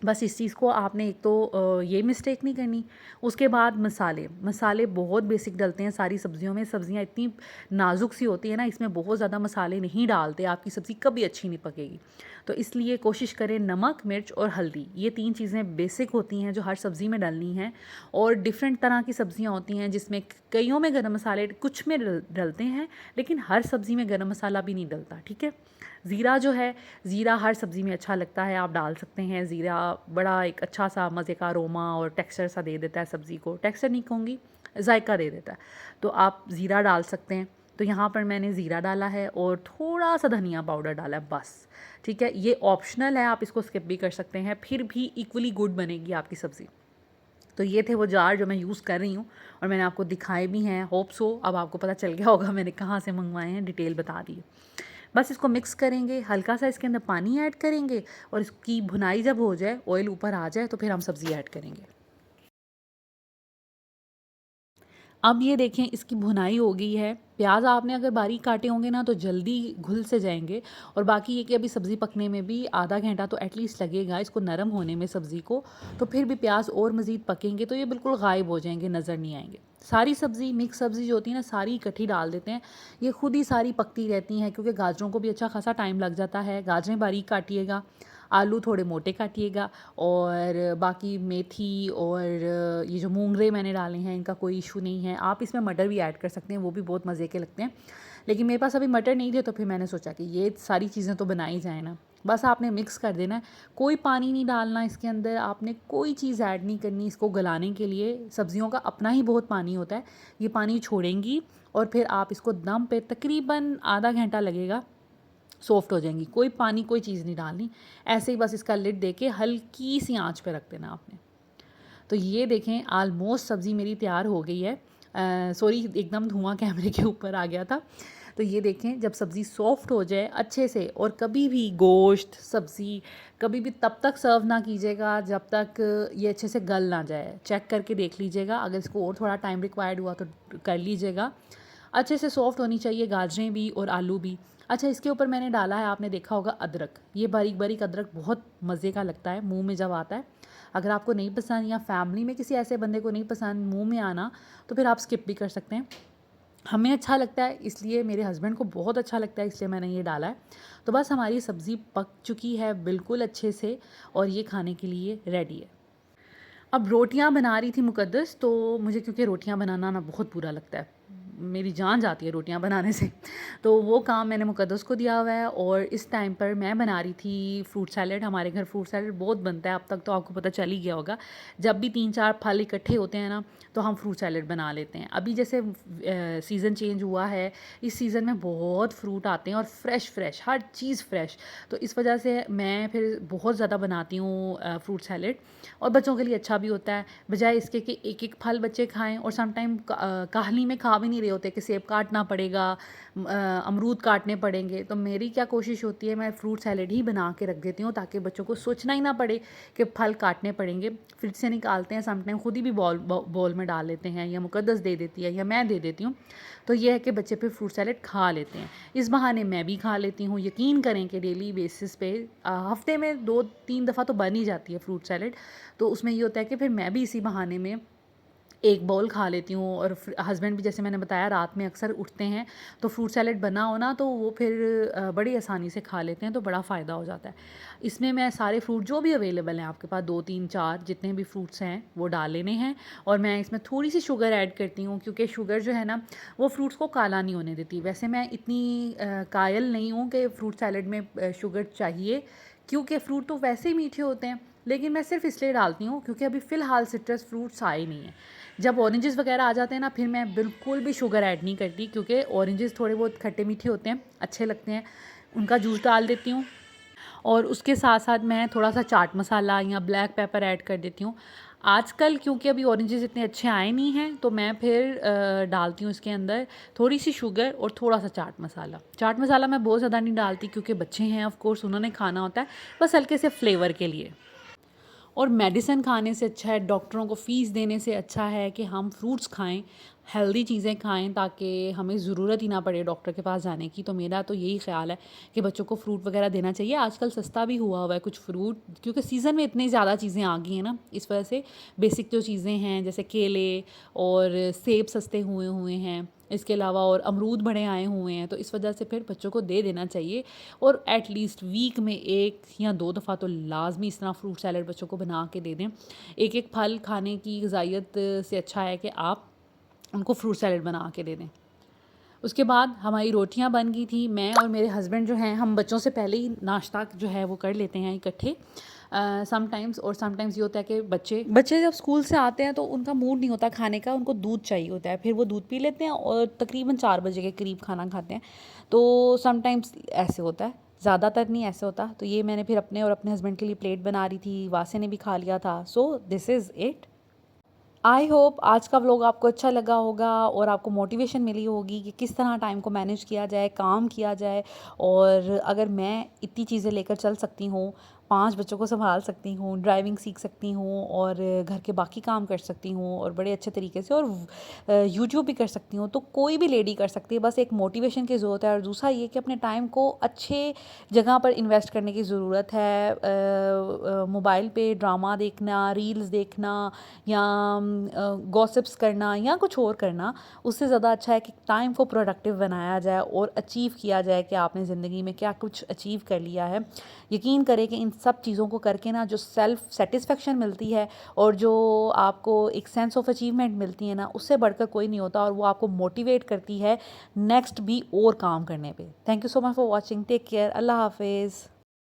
बस इस चीज़ को आपने एक तो ये मिस्टेक नहीं करनी। उसके बाद मसाले बहुत बेसिक डलते हैं सारी सब्ज़ियों में। सब्ज़ियाँ इतनी नाजुक सी होती है ना, इसमें बहुत ज़्यादा मसाले नहीं डालते, आपकी सब्ज़ी कभी अच्छी नहीं पकेगी। तो इसलिए कोशिश करें नमक, मिर्च और हल्दी, ये 3 चीज़ें बेसिक होती हैं जो हर सब्ज़ी में डलनी हैं। और डिफरेंट तरह की सब्ज़ियाँ होती हैं जिसमें कईयों में गरम मसाले कुछ में डलते हैं, लेकिन हर सब्ज़ी में गरम मसाला भी नहीं डलता, ठीक है। ज़ीरा जो है, ज़ीरा हर सब्ज़ी में अच्छा लगता है, आप डाल सकते हैं। ज़ीरा बड़ा एक अच्छा सा मज़े का अरोमा और टेक्सचर सा दे देता है सब्ज़ी को, टेक्सचर नहीं कहूँगी, जायका दे देता है, तो आप ज़ीरा डाल सकते हैं। तो यहाँ पर मैंने ज़ीरा डाला है और थोड़ा सा धनिया पाउडर डाला है, बस, ठीक है। ये ऑप्शनल है, आप इसको स्किप भी कर सकते हैं, फिर भी इक्वली गुड बनेगी आपकी सब्ज़ी। तो ये थे वो जार जो मैं यूज़ कर रही हूँ और मैंने आपको दिखाए भी हैं। होप सो अब आपको पता चल गया होगा मैंने कहाँ से मंगवाए हैं, डिटेल बता दी है। बस इसको मिक्स करेंगे, हल्का सा इसके अंदर पानी ऐड करेंगे, और इसकी भुनाई जब हो जाए, ऑयल ऊपर आ जाए, तो फिर हम सब्ज़ी ऐड करेंगे। अब ये देखें इसकी भुनाई हो गई है। प्याज आपने अगर बारीक काटे होंगे ना तो जल्दी घुल से जाएंगे, और बाकी ये कि अभी सब्ज़ी पकने में भी आधा घंटा तो एटलीस्ट लगेगा इसको नरम होने में सब्ज़ी को, तो फिर भी प्याज और मज़ीद पकेंगे तो ये बिल्कुल गायब हो जाएंगे, नज़र नहीं आएंगे। सारी सब्ज़ी मिक्स सब्ज़ी जो होती है ना, सारी इकट्ठी डाल देते हैं, ये खुद ही सारी पकती रहती हैं, क्योंकि गाजरों को भी अच्छा खासा टाइम लग जाता है। गाजरें बारीक काटिएगा, आलू थोड़े मोटे काटिएगा, और बाकी मेथी और ये जो मूंगरे मैंने डाले हैं इनका कोई इशू नहीं है। आप इसमें मटर भी ऐड कर सकते हैं, वो भी बहुत मज़े के लगते हैं। लेकिन मेरे पास अभी मटर नहीं थे, तो फिर मैंने सोचा कि ये सारी चीज़ें तो बनाई जाए ना। बस आपने मिक्स कर देना है, कोई पानी नहीं डालना इसके अंदर, आपने कोई चीज़ ऐड नहीं करनी इसको गलाने के लिए। सब्जियों का अपना ही बहुत पानी होता है, ये पानी छोड़ेंगी और फिर आप इसको दम पे तकरीबन आधा घंटा लगेगा, सॉफ्ट हो जाएंगी। कोई पानी कोई चीज़ नहीं डालनी, ऐसे ही बस इसका लिड दे के हल्की सी आंच पे रख देना आपने। तो ये देखें आलमोस्ट सब्ज़ी मेरी तैयार हो गई है। सॉरी, एकदम धुआं कैमरे के ऊपर आ गया था। तो ये देखें, जब सब्ज़ी सॉफ्ट हो जाए अच्छे से, और कभी भी गोश्त सब्ज़ी कभी भी तब तक सर्व ना कीजिएगा जब तक ये अच्छे से गल ना जाए। चेक करके देख लीजिएगा, अगर इसको और थोड़ा टाइम रिक्वायर्ड हुआ तो कर लीजिएगा। अच्छे से सॉफ्ट होनी चाहिए गाजरें भी और आलू भी। अच्छा, इसके ऊपर मैंने डाला है, आपने देखा होगा, अदरक। ये बारीक बारीक अदरक बहुत मज़े का लगता है मुंह में जब आता है। अगर आपको नहीं पसंद या फैमिली में किसी ऐसे बंदे को नहीं पसंद मुंह में आना, तो फिर आप स्किप भी कर सकते हैं। हमें अच्छा लगता है इसलिए, मेरे हस्बैंड को बहुत अच्छा लगता है इसलिए मैंने ये डाला है। तो बस हमारी सब्ज़ी पक चुकी है बिल्कुल अच्छे से, और ये खाने के लिए रेडी है। अब रोटियां बना रही थी मुक़द्दस, तो मुझे क्योंकि रोटियां बनाना ना बहुत बुरा लगता है, मेरी जान जाती है रोटियां बनाने से, तो वो काम मैंने मुक़द्दस को दिया हुआ है। और इस टाइम पर मैं बना रही थी फ्रूट सैलड। हमारे घर फ्रूट सैलड बहुत बनता है, अब तक तो आपको पता चल ही गया होगा। जब भी 3-4 फल इकट्ठे होते हैं ना, तो हम फ्रूट सैलड बना लेते हैं। अभी जैसे सीज़न चेंज हुआ है, इस सीज़न में बहुत फ्रूट आते हैं और फ्रेश हर चीज़ फ्रेश। तो इस वजह से मैं फिर बहुत ज़्यादा बनाती हूँ फ्रूट सैलड, और बच्चों के लिए अच्छा भी होता है, बजाय इसके कि एक एक फल बच्चे खाएं। और सम टाइम काहली में खा भी नहीं रहे होते कि सेब काटना पड़ेगा, अमरूद काटने पड़ेंगे। तो मेरी क्या कोशिश होती है, मैं फ्रूट सैलड ही बना के रख देती हूँ ताकि बच्चों को सोचना ही ना पड़े कि फल काटने पड़ेंगे। फ्रिज से निकालते हैं, सम टाइम खुद ही भी बॉल में डाल लेते हैं, या मुक़द्दस दे देती है या मैं दे देती हूँ। तो ये है कि बच्चे फिर फ्रूट सैलड खा लेते हैं, इस बहाने मैं भी खा लेती हूँ। यकीन करें कि डेली बेसिस पे हफ्ते में 2-3 दफ़ा तो बन ही जाती है फ्रूट सैलड। तो उसमें ये होता है कि फिर मैं भी इसी बहाने में एक बाउल खा लेती हूँ। और हस्बैंड भी, जैसे मैंने बताया, रात में अक्सर उठते हैं, तो फ्रूट सैलड बना हो ना, तो वो फिर बड़ी आसानी से खा लेते हैं, तो बड़ा फ़ायदा हो जाता है। इसमें मैं सारे फ्रूट जो भी अवेलेबल हैं आपके पास, 2-3-4 जितने भी फ्रूट्स हैं वो डाल लेने हैं। और मैं इसमें थोड़ी सी शुगर ऐड करती हूँ, क्योंकि शुगर जो है ना, वो फ्रूट्स को काला नहीं होने देती। वैसे मैं इतनी कायल नहीं हूँ कि फ्रूट सैलड में शुगर चाहिए, क्योंकि फ्रूट तो वैसे ही मीठे होते हैं, लेकिन मैं सिर्फ इसलिए डालती हूँ क्योंकि अभी फ़िलहाल सिट्रस फ्रूट्स आए नहीं हैं। जब ऑरेंजेस वगैरह आ जाते हैं ना, फिर मैं बिल्कुल भी शुगर ऐड नहीं करती, क्योंकि ऑरेंजेस थोड़े बहुत खट्टे मीठे होते हैं, अच्छे लगते हैं, उनका जूस डाल देती हूँ। और उसके साथ साथ मैं थोड़ा सा चाट मसाला या ब्लैक पेपर ऐड कर देती हूँ। आजकल क्योंकि अभी ऑरेंजेस इतने अच्छे आए नहीं हैं, तो मैं फिर डालती हूँ इसके अंदर थोड़ी सी शुगर और थोड़ा सा चाट मसाला। चाट मसाला मैं बहुत ज़्यादा नहीं डालती, क्योंकि बच्चे हैं ऑफ कोर्स, उन्होंने खाना होता है, बस हल्के से फ्लेवर के लिए। और मेडिसिन खाने से अच्छा है, डॉक्टरों को फ़ीस देने से अच्छा है कि हम फ्रूट्स खाएं, हेल्दी चीज़ें खाएं, ताकि हमें ज़रूरत ही ना पड़े डॉक्टर के पास जाने की। तो मेरा तो यही ख़्याल है कि बच्चों को फ्रूट वगैरह देना चाहिए। आजकल सस्ता भी हुआ है कुछ फ्रूट, क्योंकि सीज़न में इतनी ज़्यादा चीज़ें आ गई हैं ना, इस वजह से बेसिक जो चीज़ें हैं जैसे केले और सेब सस्ते हुए हुए हैं, इसके अलावा और अमरूद बड़े आए हुए हैं, तो इस वजह से फिर बच्चों को दे देना चाहिए। और एट लीस्ट वीक में 1 या 2 दफ़ा तो लाजमी इस तरह फ्रूट सैलड बच्चों को बना के दे दें। एक एक फल खाने की ग़िज़ाइयत से अच्छा है कि आप उनको फ्रूट सैलड बना के दे दें। उसके बाद हमारी रोटियां बन गई थी। मैं और मेरे हस्बैंड जो हैं, हम बच्चों से पहले ही नाश्ता जो है वो कर लेते हैं इकट्ठे समटाइम्स। और समटाइम्स ये होता है कि बच्चे जब स्कूल से आते हैं तो उनका मूड नहीं होता खाने का, उनको दूध चाहिए होता है, फिर वो दूध पी लेते हैं और तकरीबन 4 बजे के करीब खाना खाते हैं। तो समटाइम्स ऐसे होता है, ज़्यादातर नहीं ऐसे होता। तो ये मैंने फिर अपने और अपने हस्बैंड के लिए प्लेट बना रही थी, वासे ने भी खा लिया था। So this is it. I hope आज का व्लॉग आपको अच्छा लगा होगा और आपको मोटिवेशन मिली होगी कि किस तरह टाइम को मैनेज किया जाए, काम किया जाए। और अगर मैं इतनी चीज़ें लेकर चल सकती हूँ, 5 बच्चों को संभाल सकती हूँ, ड्राइविंग सीख सकती हूँ और घर के बाकी काम कर सकती हूँ और बड़े अच्छे तरीके से, और यूट्यूब भी कर सकती हूँ, तो कोई भी लेडी कर सकती है। बस एक मोटिवेशन की ज़रूरत है। और दूसरा ये कि अपने टाइम को अच्छे जगह पर इन्वेस्ट करने की ज़रूरत है। मोबाइल पे ड्रामा देखना, रील्स देखना या गॉसिप्स करना या कुछ और करना, उससे ज़्यादा अच्छा है कि टाइम को प्रोडक्टिव बनाया जाए और अचीव किया जाए कि आपने ज़िंदगी में क्या कुछ अचीव कर लिया है। यकीन करें कि इन सब चीज़ों को करके ना जो सेल्फ सेटिस्फेक्शन मिलती है और जो आपको एक सेंस ऑफ अचीवमेंट मिलती है ना, उससे बढ़कर कोई नहीं होता, और वो आपको मोटिवेट करती है नेक्स्ट भी और काम करने पे। Thank you so much for watching, take care, अल्लाह हाफिज़।